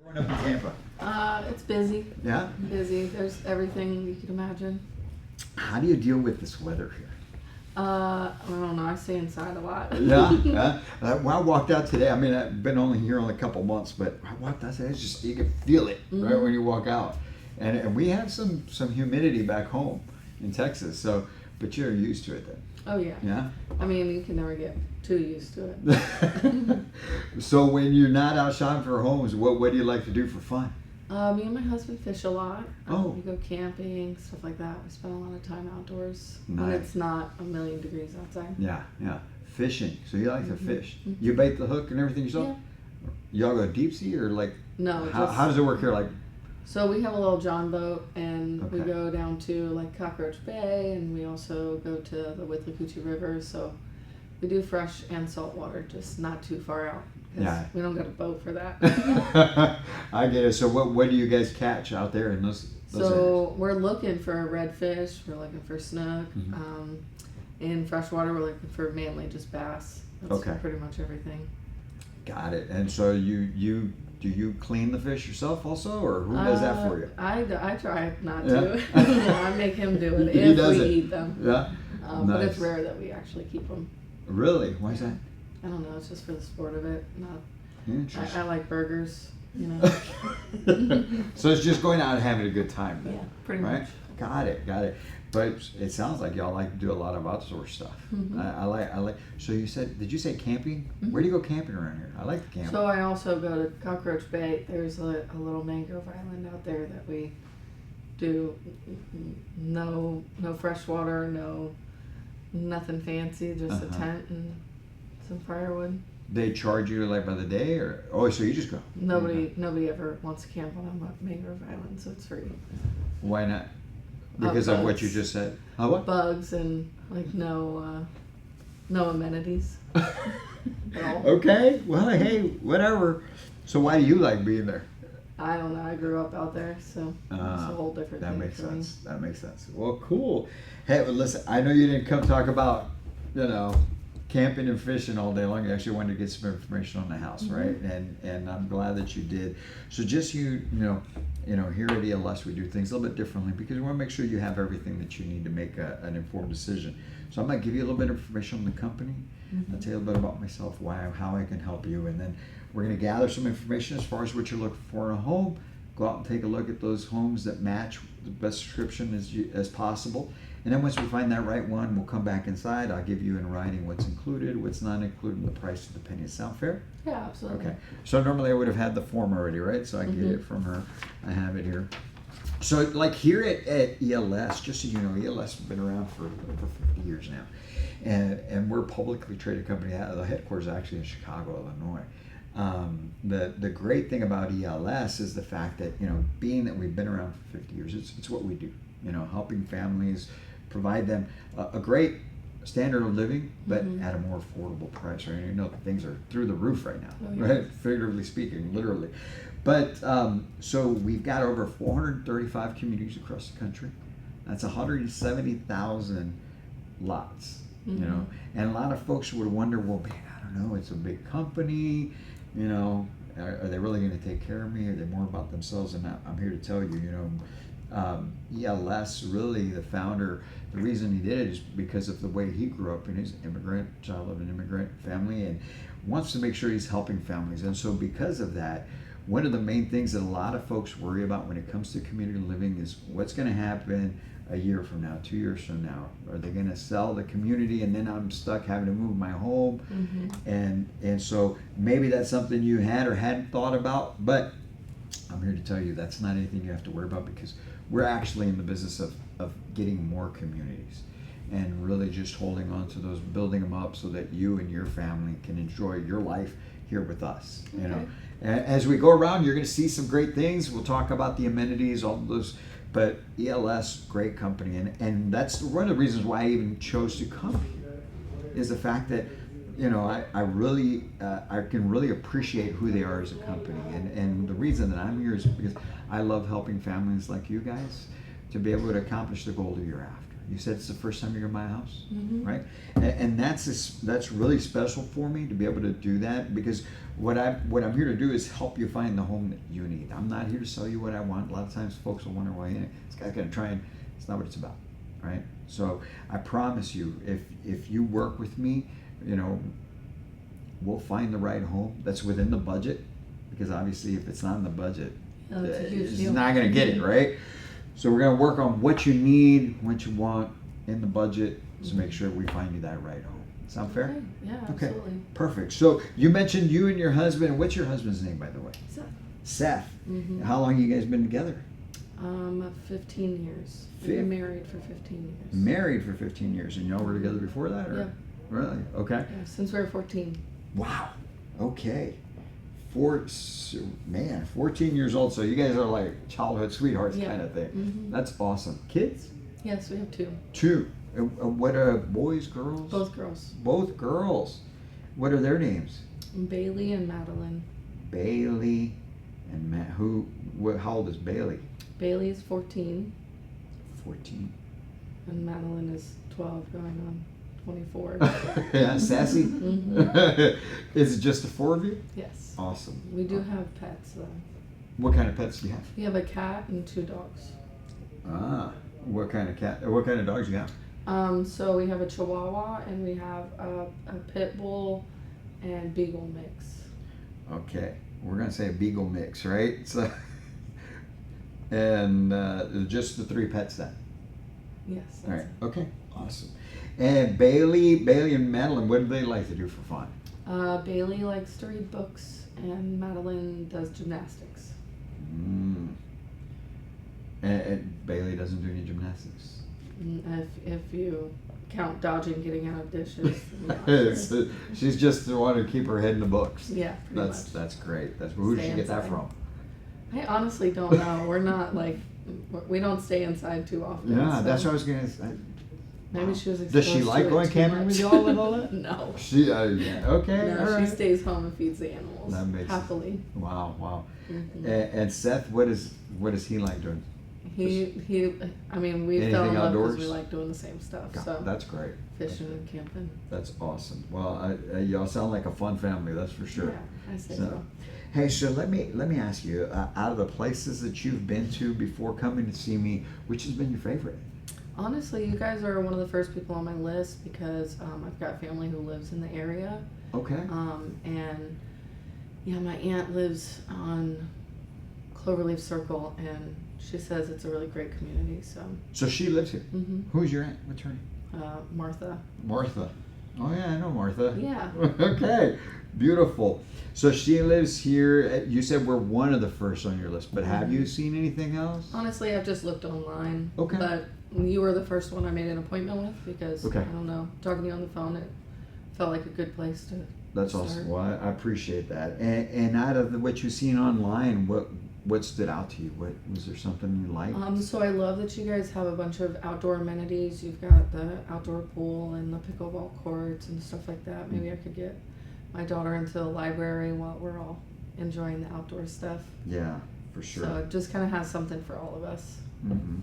Growing up in Tampa. It's busy. Yeah? Busy. There's everything you could imagine. How do you deal with this weather here? I don't know. I stay inside a lot. Yeah? Yeah? When I walked out today, I mean, I've been only here only a couple months, but I walked out today, it's just, you can feel it right when you walk out. And we have some humidity back home in Texas, so, but you're used to it then. Oh, yeah. Yeah? I mean, you can never get too used to it. So when you're not out shopping for homes, what do you like to do for fun? Me and my husband fish a lot. Oh. We go camping, stuff like that. We spend a lot of time outdoors when Nice. it's not a million degrees outside. Yeah, yeah. Fishing. So you like to fish. You bait the hook and everything yourself? Yeah. Y'all go deep sea or like, No. how does it work here? Like, So we have a little John boat, and we Okay. go down to like Cockroach Bay, and we also go to the Withlacoochee River. So we do fresh and salt water, just not too far out. 'Cause Yeah. we don't got a boat for that. I get it. So what do you guys catch out there in those areas? So we're looking for redfish. We're looking for snook. Mm-hmm. In freshwater, we're looking for mainly just bass. That's Okay. pretty much everything. Got it. And so do you clean the fish yourself also, or who does that for you? I try not Yeah. to. I make him do it He if does we it. eat them. Yeah. But it's Nice. rare that we actually keep them. Really? Why is that? I don't know. It's just for the sport of it. Not. Interesting. I like burgers. You know. So it's just going out and having a good time then. Yeah, pretty right? much. Got it. But it sounds like y'all like to do a lot of outdoor stuff. I like. So did you say camping? Where do you go camping around here? I like to camp. So I also go to Cockroach Bay. There's a little mangrove island out there that we do no fresh water, nothing fancy, just a tent and some firewood. They charge you like by the day, or so you just go? Nobody ever wants to camp on a mangrove island, so it's free. Why not? Because of what bugs. you just said. Oh, what? Bugs and like no amenities at all. Okay. Well, hey, whatever. So why do you like being there? I don't know. I grew up out there, so it's a whole different That thing makes for sense. That makes sense. Well, cool. Hey, well, listen, I know you didn't come talk about, camping and fishing all day long. You actually wanted to get some information on the house, right? And I'm glad that you did. So just here at ELS we do things a little bit differently because we want to make sure you have everything that you need to make an informed decision. So I'm going to give you a little bit of information on the company. I'll tell you a little bit about myself, how I can help you, and then we're going to gather some information as far as what you're looking for in a home. Go out and take a look at those homes that match the best description as possible. And then once we find that right one, we'll come back inside. I'll give you in writing what's included, what's not included, and the price to the penny. Sound fair? Yeah, absolutely. Okay. So normally I would have had the form already, right? So I get it from her. I have it here. So like here at ELS, just so you know, ELS has been around for over 50 years now. And we're a publicly traded company. The headquarters is actually in Chicago, Illinois. The great thing about ELS is the fact that, being that we've been around for 50 years, it's what we do. Helping families, provide them a great standard of living, but at a more affordable price, right? Things are through the roof right now, right? Figuratively speaking, literally. But so we've got over 435 communities across the country. That's 170,000 lots, and a lot of folks would wonder, well, man, I don't know, it's a big company, are they really going to take care of me? Are they more about themselves? And I'm here to tell you, ELS, really the founder, the reason he did it is because of the way he grew up in his child of an immigrant family, and wants to make sure he's helping families. And so because of that, one of the main things that a lot of folks worry about when it comes to community living is what's going to happen a year from now, 2 years from now. Are they going to sell the community and then I'm stuck having to move my home? And so maybe that's something you had or hadn't thought about, but I'm here to tell you that's not anything you have to worry about, because we're actually in the business of getting more communities and really just holding on to those, building them up so that you and your family can enjoy your life here with us. As we go around, you're going to see some great things. We'll talk about the amenities, all those, but ELS, great company. And that's one of the reasons why I even chose to come here, is the fact that I really I can really appreciate who they are as a company, and the reason that I'm here is because I love helping families like you guys to be able to accomplish the goal that you're after. You said it's the first time you're gonna buy a house, Mm-hmm. right? And that's really special for me to be able to do that, because what I'm here to do is help you find the home that you need. I'm not here to sell you what I want. A lot of times folks will wonder why this guy's gonna try and it's not what it's about, right? So I promise you, if you work with me, you know, we'll find the right home that's within the budget, because obviously if it's not in the budget, Yeah, that's a huge it's deal. not gonna get it, right? So we're gonna work on what you need, what you want in the budget to make sure we find you that right home. Sound fair? Okay. Yeah, Okay. absolutely. Perfect. So you mentioned you and your husband. What's your husband's name, by the way? Seth. Seth. Mm-hmm. How long you guys been together? 15 years. We've been married for 15 years. Married for 15 years, and y'all were together before that, or? Yeah. Really? Okay. Yeah, since we were 14. Wow. Okay. 14 years old. So you guys are like childhood sweethearts, Yeah. kind of thing. Mm-hmm. That's awesome. Kids? Yes, we have 2. 2. What are boys, girls? Both girls. Both girls. What are their names? Bailey and Madeline. Bailey and Matt. How old is Bailey? Bailey is 14 14. and Madeline is 12 going on 24. Yeah, sassy. Mhm. Is it just the 4 of you? Yes. Awesome. We do have pets though. What kind of pets do you have? We have a cat and 2 dogs. Ah, what kind of cat? What kind of dogs do you have? So we have a Chihuahua and we have a Pit Bull and Beagle mix. Okay, we're gonna say a beagle mix, right? So, and just the 3 pets then. Yes. All right. That's Okay. Awesome. And Bailey and Madeline, what do they like to do for fun? it. Bailey likes to read books and Madeline does gymnastics. Mm. And Bailey doesn't do any gymnastics. If you count dodging getting out of dishes. I'm not It's, sure. she's just wanting to keep her head in the books. Yeah, pretty much. That's great. Who did Stay she get that inside. from? I honestly don't know. We're not like, we don't stay inside too often. Yeah, so that's what I was gonna say. maybe she was Does she exposed like to it going too camping much. with y'all and all that? No. She okay. No, all she right. stays home and feeds the animals That makes happily. Wow. Mhm. And Seth, what does he like doing? I mean, we fell Anything in love because outdoors? we like doing the same stuff. God, So that's great. fishing and camping. That's awesome. Well, y'all sound like a fun family. That's for sure. Yeah, I say so. Hey, so let me ask you, out of the places that you've been to before coming to see me, which has been your favorite? Honestly, you guys are one of the first people on my list because I've got family who lives in the area. Okay. And yeah, my aunt lives on Cloverleaf Circle, and she says it's a really great community. So she lives here. Mhm. Who's your aunt? What's her name? Martha. Martha. Oh yeah, I know Martha. Yeah. Okay, beautiful. So she lives here. You said we're one of the first on your list, but have you seen anything else? Honestly, I've just looked online. Okay. But you were the first one I made an appointment with because Okay. I don't know, talking to you on the phone, it felt like a good place to. That's start. awesome. Well, I appreciate that. And out of what you've seen online, what stood out to you? What was there something you liked? So I love that you guys have a bunch of outdoor amenities. You've got the outdoor pool and the pickleball courts and stuff like that. Maybe I could get my daughter into the library while we're all enjoying the outdoor stuff. Yeah, for sure. So it just kind of has something for all of us. Mm-hmm.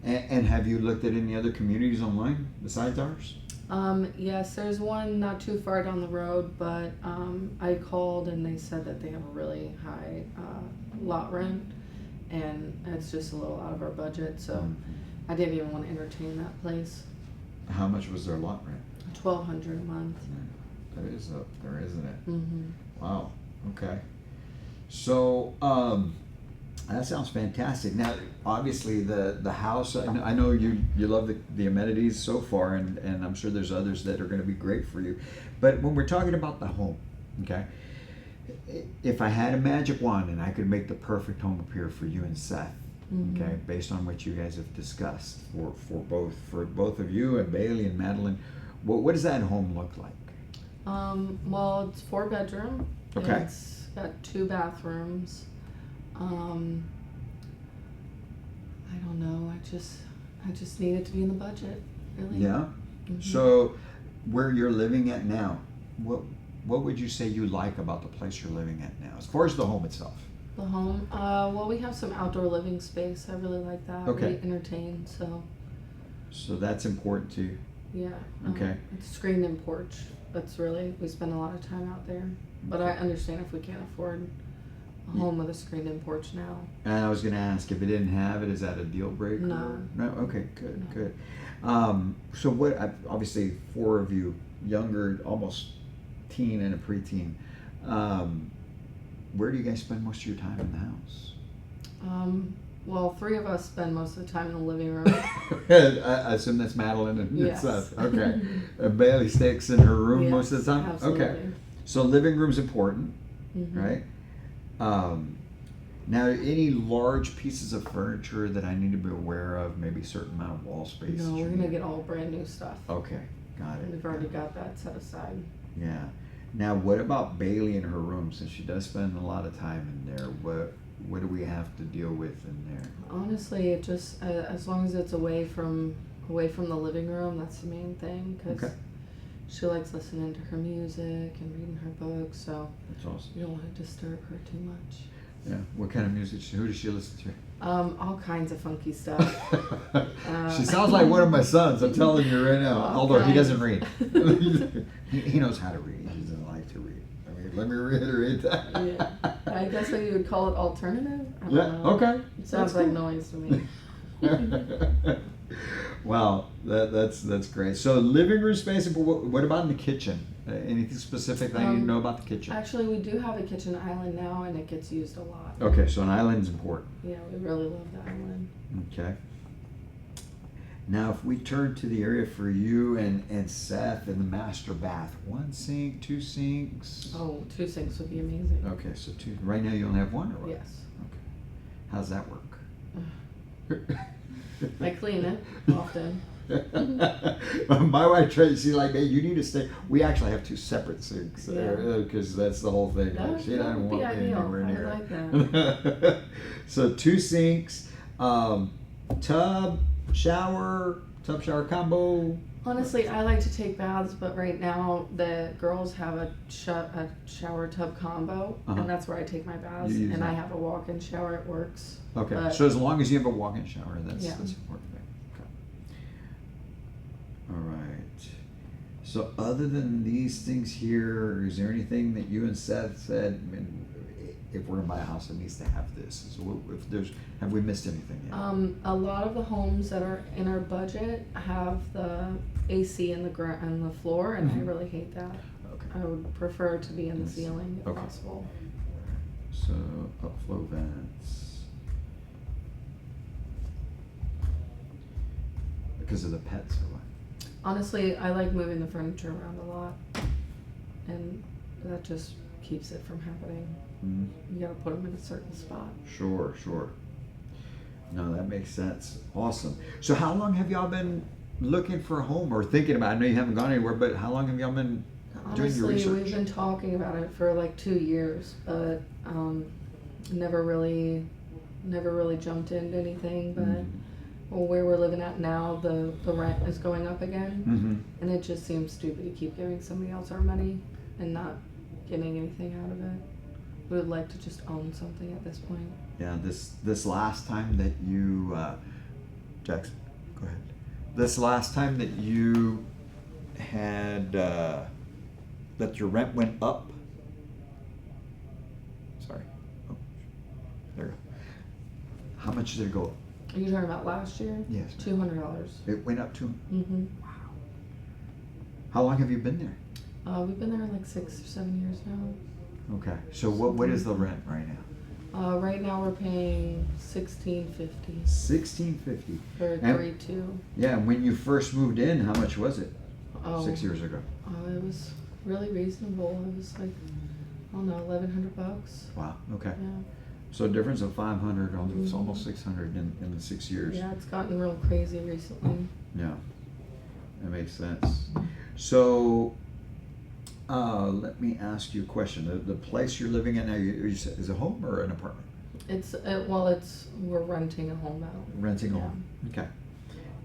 And have you looked at any other communities online besides ours? Yes, there's one not too far down the road, but I called and they said that they have a really high lot rent, and it's just a little out of our budget, so I didn't even want to entertain that place. How much was their lot rent? $1,200 a month. That is up there, isn't it? Mm-hmm. Wow. Okay. So that sounds fantastic. Now, obviously, the house. I know you love the amenities so far, and I'm sure there's others that are going to be great for you. But when we're talking about the home, okay, if I had a magic wand and I could make the perfect home appear for you and Seth, okay, based on what you guys have discussed for both of you and Bailey and Madeline, what does that home look like? Well, it's 4-bedroom. Okay. It's got 2 bathrooms. I don't know. I just need it to be in the budget, really. Yeah. Mhm. So, where you're living at now, what would you say you like about the place you're living at now, as far as the home itself? The home. Well, we have some outdoor living space. I really like that. Okay. We entertain, so. So that's important too. Yeah. Okay. It's screened in porch. That's really, we spend a lot of time out there. But I understand if we can't afford a home with a screened in porch now. And I was going to ask, if it didn't have it, is that a deal breaker? No. No? Okay, good, No. good. So what, obviously 4 of you, younger, almost teen and a preteen. Where do you guys spend most of your time in the house? Well, 3 of us spend most of the time in the living room. I assume that's Madeline and Yes. Seth. Okay. Bailey sticks in her room Yes, most of the time? absolutely. Okay. So living room's important, Mhm. right? Now, any large pieces of furniture that I need to be aware of, maybe a certain amount of wall space? No, that we're you gonna need? get all brand new stuff. Okay, got it. We've already got that set aside. Yeah. Now, what about Bailey in her room? Since she does spend a lot of time in there, what do we have to deal with in there? Honestly, it just as long as it's away from the living room, that's the main thing. Because Okay. she likes listening to her music and reading her books, so That's awesome. you don't want to disturb her too much. Yeah. What kind of music? Who does she listen to? All kinds of funky stuff. She sounds like one of my sons. I'm telling you right now. All Although he kinds. doesn't read, he knows how to read. He doesn't like to read. I mean, let me reiterate that. Yeah, I guess what you would call it alternative. I don't Yeah. know. Okay. It sounds That's like cool. noise to me. Wow, that's great. So living room space. But what about in the kitchen? Anything specific that I need to know about the kitchen? Actually, we do have a kitchen island now, and it gets used a lot. Okay, so an island is important. Yeah, we really love the island. Okay. Now, if we turn to the area for you and Seth in the master bath, 1 sink, 2 sinks. Oh, 2 sinks would be amazing. Okay, so 2. Right now you only have 1, or what? Yes. Okay. How's that work? I clean it often. My wife tried. She's like, "Hey, you need to stay." We actually have 2 separate sinks Yeah. because that's the whole thing. That She doesn't would be want me ideal. anywhere I would near like it. that. So 2 sinks, tub shower combo. Honestly, I like to take baths, but right now the girls have a shower tub combo, Uh-huh. and that's where I take my baths. You use And I that. have a walk-in shower. It works. Okay, But- so as long as you have a walk-in shower, that's Yeah. important thing. Okay. All right. So other than these things here, is there anything that you and Seth said? I mean, if we're gonna buy a house, it needs to have this. So have we missed anything yet? A lot of the homes that are in our budget have the AC in the on the floor, and I Mhm. really hate that. Okay. I would prefer it to be in the Yes. ceiling if Okay. possible. So upflow vents. Because of the pets or what? Honestly, I like moving the furniture around a lot, and that just keeps it from happening. Mhm. You gotta put them in a certain spot. Sure. No, that makes sense. Awesome. So how long have y'all been looking for a home or thinking about it? I know you haven't gone anywhere, but how long have y'all been doing your Honestly, research? we've been talking about it for like 2 years, but never really jumped into anything. But Mhm. well, where we're living at now, the rent is going up again, Mm-hmm. and it just seems stupid to keep giving somebody else our money and not getting anything out of it. We would like to just own something at this point. Yeah, this last time that you, Jackson, go ahead. This last time that you had, that your rent went up. Sorry. Oh, there you go. How much did it go up? Are you talking about last year? Yes. $200. It went up to. Mm-hmm. Wow. How long have you been there? We've been there like 6 or 7 years now. Okay. So what is the rent right now? Right now we're paying $16.50 $16.50. for And- 3-2. Yeah, and when you first moved in, how much was it? Oh. 6 years ago. It was really reasonable. It was like, I don't know, $1,100. Wow. Okay. Yeah. So a difference of 500, almost Mhm. almost 600 in the 6 years. Yeah, it's gotten real crazy recently. Yeah, that makes sense. So, let me ask you a question. The place you're living in now, is a home or an apartment? We're renting a home out. Renting a Yeah. home. Okay.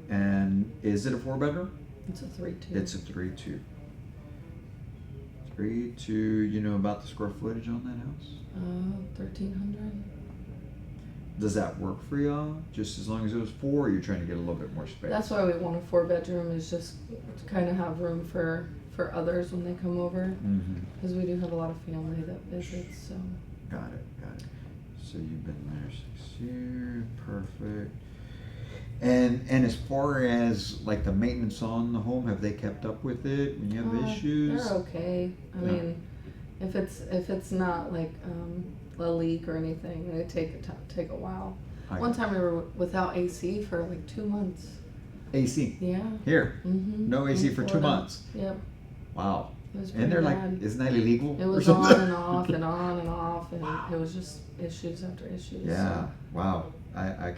And is it a 4-bedroom? It's a 3-2. It's a 3-2. 3-2. You know about the square footage on that house? 1,300. Does that work for y'all? Just as long as it was 4, or you're trying to get a little bit more space? That's why we want a 4-bedroom, is just to kind of have room for others when they come over, because we do have a lot of family that visits. So. Got it. So you've been there 6 years, perfect. And as far as like the maintenance on the home, have they kept up with it when you have issues? They're okay. I mean, if it's not like a leak or anything, it take a while. One time we were without AC for like 2 months. AC? Yeah. Here? No AC for 2 months? Yep. Wow. It was And they're bad. like, isn't that illegal? It was on and off and on and off, and it was just issues after issues. Yeah. So. Wow. I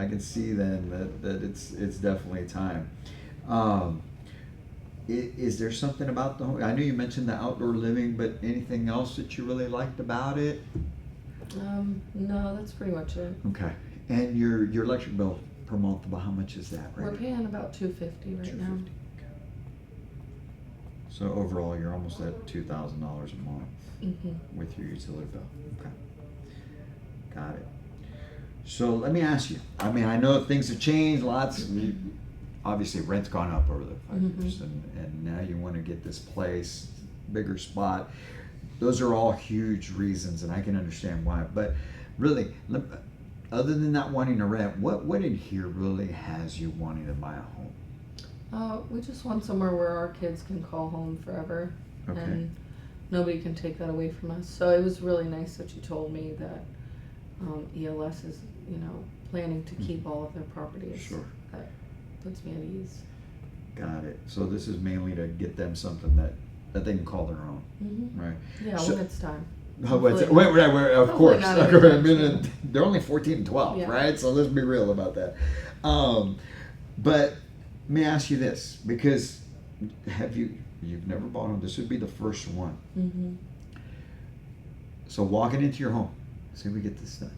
can see then that it's definitely time. Is there something about the home? I know you mentioned the outdoor living, but anything else that you really liked about it? No, that's pretty much it. Okay. And your electric bill per month, about how much is that right We're now? paying about $250 right now. $250. Okay. So overall, you're almost at $2,000 a month with your utility bill. Okay. Got it. So let me ask you. I mean, I know things have changed. Lots. Obviously, rent's gone up over the 5 years, and now you want to get this place, bigger spot. Those are all huge reasons, and I can understand why. But really, other than not wanting to rent, what in here really has you wanting to buy a home? We just want somewhere where our kids can call home forever, and nobody can take that away from us. So it was really nice that you told me that ELS is, planning to keep all of their properties. Sure. That puts me at ease. Got it. So this is mainly to get them something that they can call their own, right? Yeah, so, when it's time. Wait, of course. not I mean, they're only 14 and 12, Yeah. right? So let's be real about that. But let me ask you this, because you've never bought one. This would be the first one. So walking into your home, say we get this done.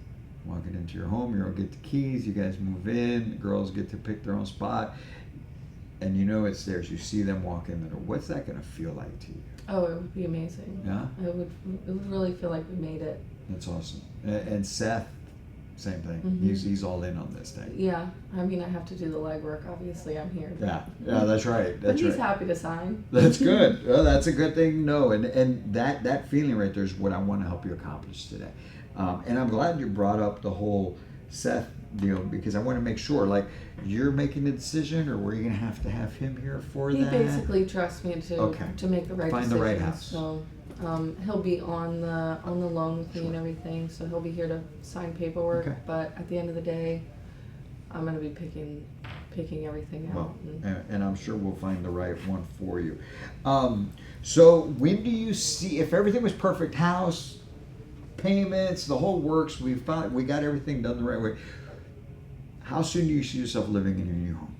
Walking into your home, you'll get the keys, you guys move in, the girls get to pick their own spot, and it's theirs. You see them walk in the door. What's that going to feel like to you? Oh, it would be amazing. Yeah? It would really feel like we made it. That's awesome. And Seth, same thing. He's all in on this thing. Yeah, I mean, I have to do the legwork. Obviously, I'm here. Yeah, that's right. But he's happy to sign. That's good. Well, that's a good thing to know. And that feeling right there is what I want to help you accomplish today. And I'm glad you brought up the whole Seth deal, because I want to make sure, like, you're making the decision, or were you going to have him here for He that? basically trusts me to make the right Find decision. the right house. So he'll be on the loan with me and everything. So he'll be here to sign paperwork. Okay. But at the end of the day, I'm going to be picking everything out. Well, and I'm sure we'll find the right one for you. So when do you see, if everything was perfect, house, payments, the whole works, we got everything done the right way, how soon do you see yourself living in your new home?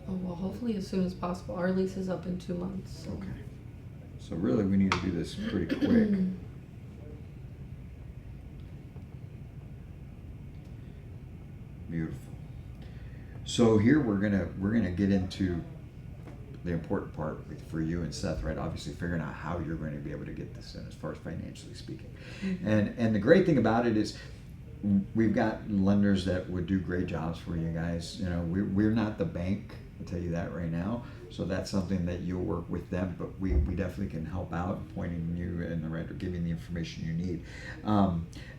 Oh, well, hopefully as soon as possible. Our lease is up in 2 months. So. Okay. So really we need to do this pretty quick. Beautiful. So here we're gonna get into the important part for you and Seth, right? Obviously figuring out how you're going to be able to get this in as far as financially speaking. And the great thing about it is we've got lenders that would do great jobs for you guys. We're not the bank, I'll tell you that right now. So that's something that you'll work with them, but we definitely can help out, pointing you in the right, or giving the information you need.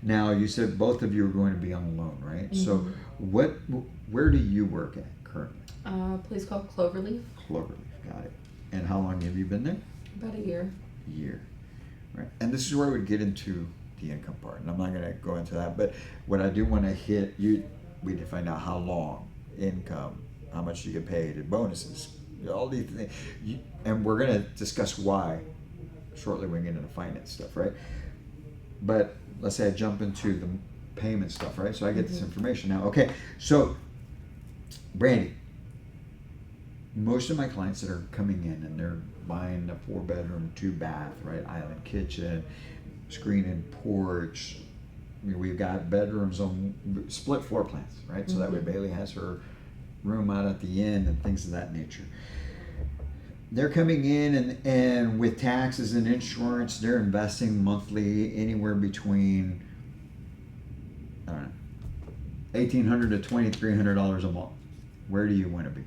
Now you said both of you are going to be on the loan, right? So where do you work at currently? A place called Cloverleaf. Cloverleaf, got it. And how long have you been there? About a year. Right. And this is where we get into the income part, and I'm not going to go into that, but what I do want to hit we need to find out how long, income, how much you get paid, and bonuses, all these things, and we're going to discuss why shortly when we get into finance stuff, right? But let's say I jump into the payment stuff, right? So I get this information now. Okay, so Brandy, most of my clients that are coming in and they're buying a 4-bedroom, 2-bath, right? Island kitchen, screen-in porch. I mean, we've got bedrooms on split floor plans, right? So that way Bailey has her room out at the end and things of that nature. They're coming in and with taxes and insurance, they're investing monthly anywhere between, I don't know, $1,800 to $2,300 a month. Where do you want to be?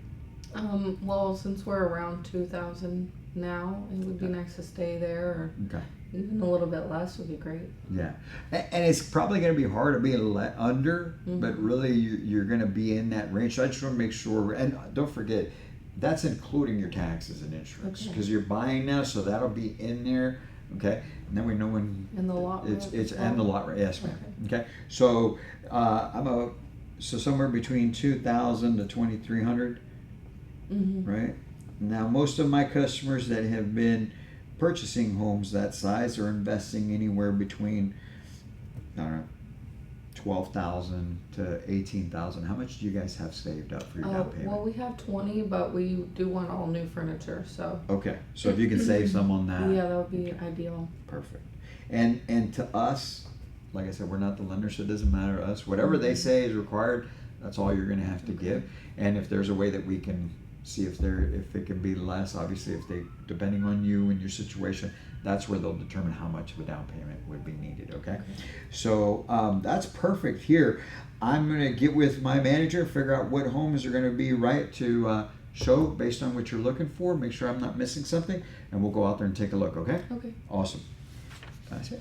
Well, since we're around 2,000 now, it would be Okay. nice to stay there, or Okay. even a little bit less would be great. Yeah, and it's probably going to be hard to be under, Mhm. but really you're going to be in that range. So I just want to make sure. And don't forget, that's including your taxes and insurance Okay. because you're buying now, so that'll be in there. Okay, and then we know when And the lot it's rent as and the well? lot rent. Yes, ma'am. Okay, so so somewhere between 2,000 to 2,300. Mm-hmm. Right? Now, most of my customers that have been purchasing homes that size are investing anywhere between, I don't know, 12,000 to 18,000. How much do you guys have saved up for your down payment? Well, we have 20, but we do want all new furniture, so. Okay, so if you can save some on that, Yeah, that would be ideal. perfect. And to us, like I said, we're not the lender, so it doesn't matter to us. Whatever they say is required, that's all you're going to have to give. And if there's a way that we can see if it can be less, obviously, if they, depending on you and your situation, that's where they'll determine how much of a down payment would be needed. Okay, so that's perfect here. I'm going to get with my manager, figure out what homes are going to be right to show based on what you're looking for. Make sure I'm not missing something, and we'll go out there and take a look. Okay. Okay. Awesome. That's it.